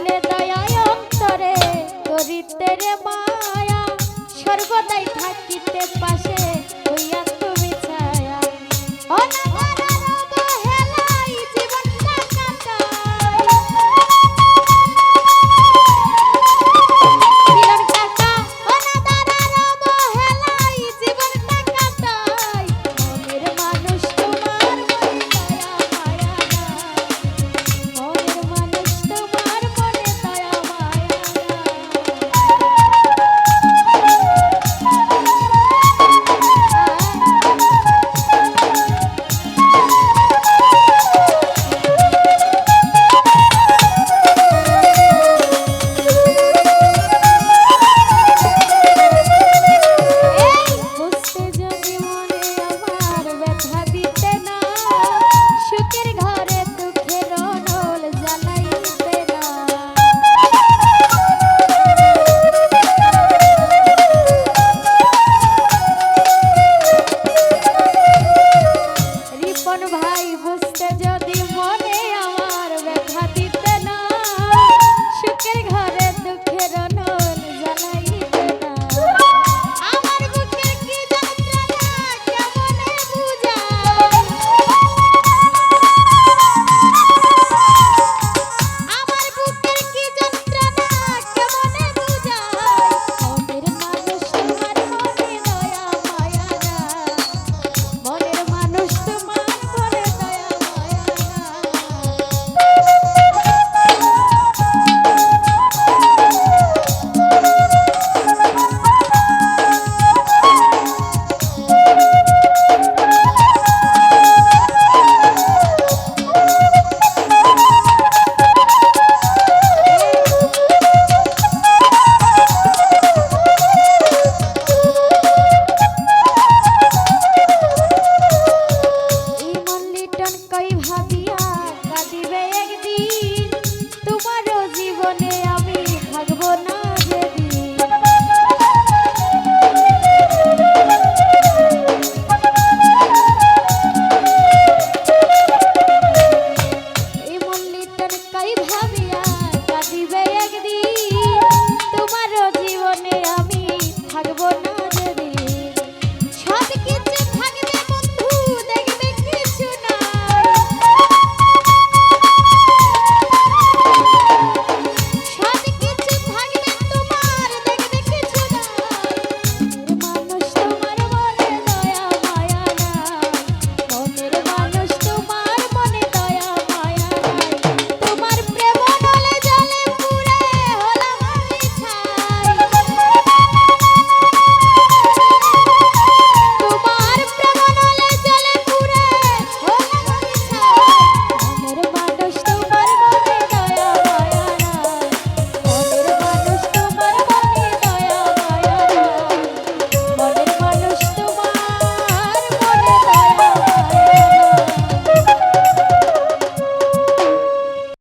রে দয়ায় অন্তরে করিতে রে মায়া সর্বদাই থাকিতে পাশে হইয়া তুমি ছায়া অনাগারার অবহেলাই জীবনটা কাটাই মিলন কাকা অনাগারার অবহেলাই জীবনটা কাটাই মনের মানুষ তোমার মনে দয়া মায়া মনের মানুষ তোমার মনে দয়া মায়া বুঝতে যদি মনে আমার ব্যথা দিতে না সুখের ঘরে দুঃখের অনল জ্বালাইতে না রিপন ভাই বুঝতে যদি মনে আমার ব্যথা দিতে না সুখের ঘরে দুঃখের অনল জ্বালাইতে না আমার বুকের কি যন্ত্রণা কেমনে বুঝাই আমার বুকের কি যন্ত্রণা কেমনে বুঝাই মনের মানুষ তোমার মনে দয়া মায়া না মনের মানুষ তোমার মনে দয়া মায়া ইমন লিটন কই ভাবিয়া কাঁদিবে একদিন তোমারও জীবনে আমি থাকবো না যেদিন ইমন লিটন কই ভাবিয়া কাঁদিবে একদিন তোমারও জীবনে